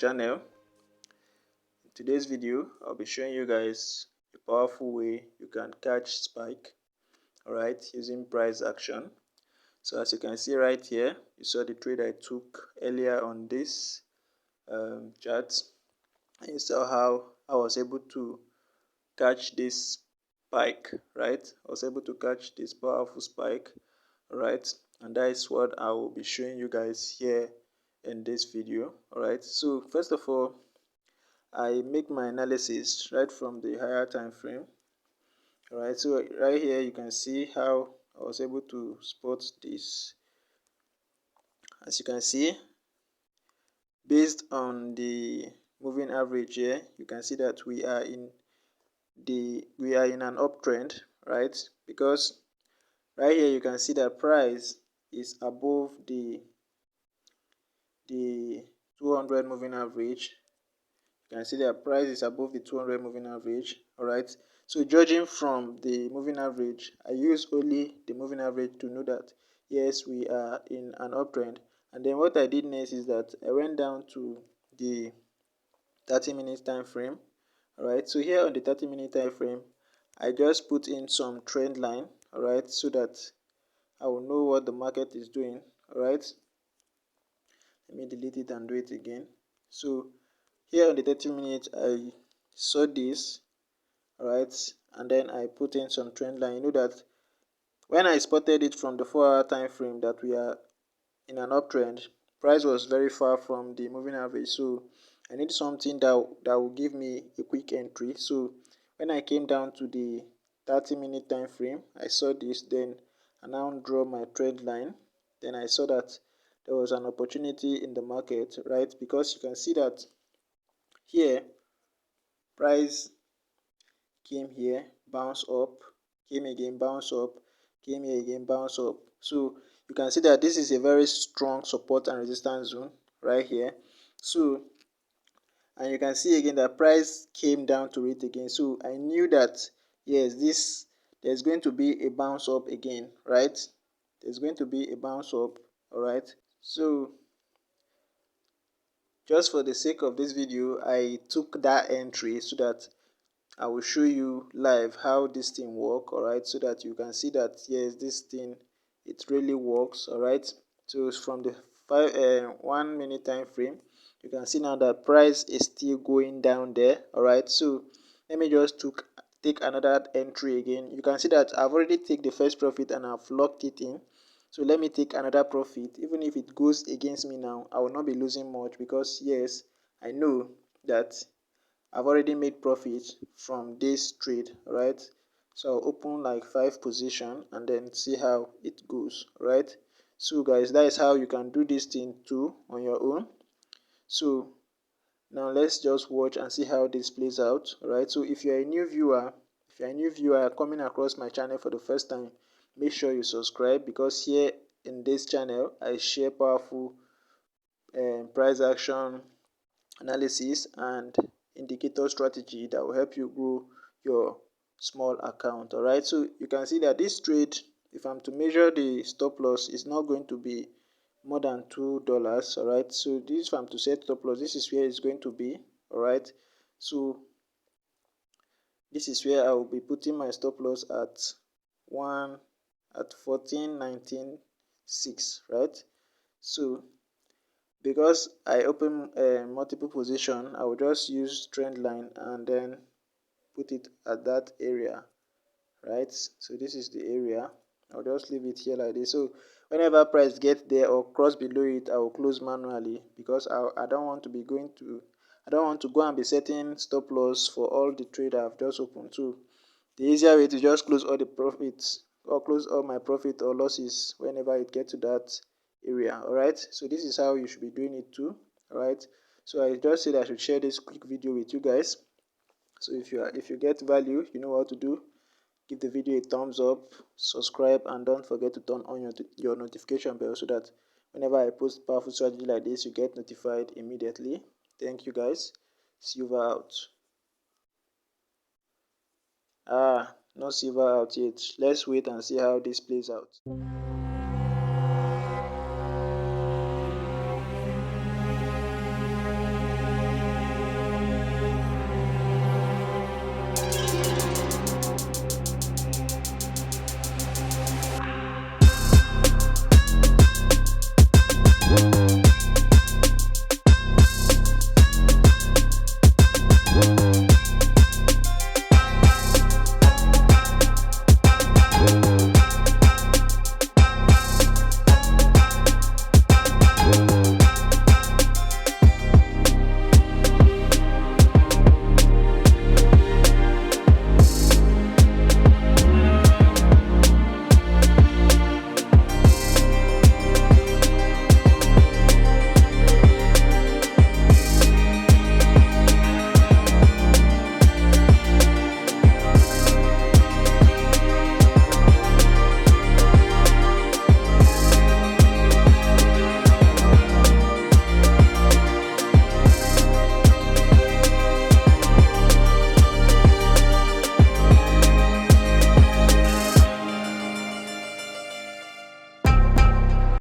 channel. In today's video, I'll be showing you guys a powerful way you can catch spike, alright, using price action. So as you can see right here, you saw the trade I took earlier on this chart, and you saw how I was able to catch this spike, right? I was able to catch this powerful spike, right? And that is what I will be showing you guys here in this video. Alright, so first of all, I make my analysis right from the higher time frame. Alright, so right here you can see how I was able to spot this. As you can see, based on the moving average here, you can see that we are in an uptrend, right? Because right here you can see that price is above the 200 moving average. You can see that price is above the 200 moving average. Alright, so judging from the moving average, I use only the moving average to know that yes, we are in an uptrend. And then what I did next is that I went down to the 30-minute time frame. Alright, so here on the 30-minute time frame, I just put in some trend line, alright, so that I will know what the market is doing. Alright, let me delete it and do it again. So here on the 30 minutes, I saw this, alright, and then I put in some trend line. You know that when I spotted it from the 4-hour time frame that we are in an uptrend, price was very far from the moving average, so I need something that will give me a quick entry. So when I came down to the 30-minute time frame, I saw this, then I now draw my trend line. Then I saw that there was an opportunity in the market, right? Because you can see that here price came here, bounce up, came again, bounce up, came here again, bounce up. So you can see that this is a very strong support and resistance zone right here. So, and you can see again that price came down to it again. So I knew that yes, there's going to be a bounce up again, right? There's going to be a bounce up, all right? So just for the sake of this video, I took that entry so that I will show you live how this thing work, alright, so that you can see that yes, this thing, it really works. Alright, so from the 1 minute time frame, you can see now that price is still going down there. Alright, so let me just take another entry again. You can see that I've already taken the first profit and I've locked it in. So let me take another profit. Even if it goes against me now, I will not be losing much, because yes, I know that I've already made profit from this trade, right? So I'll open like 5 position and then see how it goes, right? So guys, that is how you can do this thing too on your own. So now let's just watch and see how this plays out. Alright, so if you're a new viewer coming across my channel for the first time, make sure you subscribe, because here in this channel I share powerful price action analysis and indicator strategy that will help you grow your small account. Alright, so you can see that this trade, if I'm to measure the stop loss, is not going to be more than $2. Alright, so this, if I'm to set stop loss, this is where it's going to be. Alright, so this is where I will be putting my stop loss at 14.19.6, right? So because I open multiple position, I will just use trend line and then put it at that area, right? So this is the area. I'll just leave it here like this. So whenever price gets there or cross below it, I will close manually, because I don't want to go and be setting stop loss for all the trade I've just opened. So the easier way to just close all the profits, or close all my profit or losses whenever it gets to that area. Alright, so this is how you should be doing it too. Alright, so I just said I should share this quick video with you guys. So if you get value, you know what to do. Give the video a thumbs up, subscribe, and don't forget to turn on your notification bell, so that whenever I post powerful strategy like this, you get notified immediately. Thank you guys. Silver out. Not silver out yet. Let's wait and see how this plays out.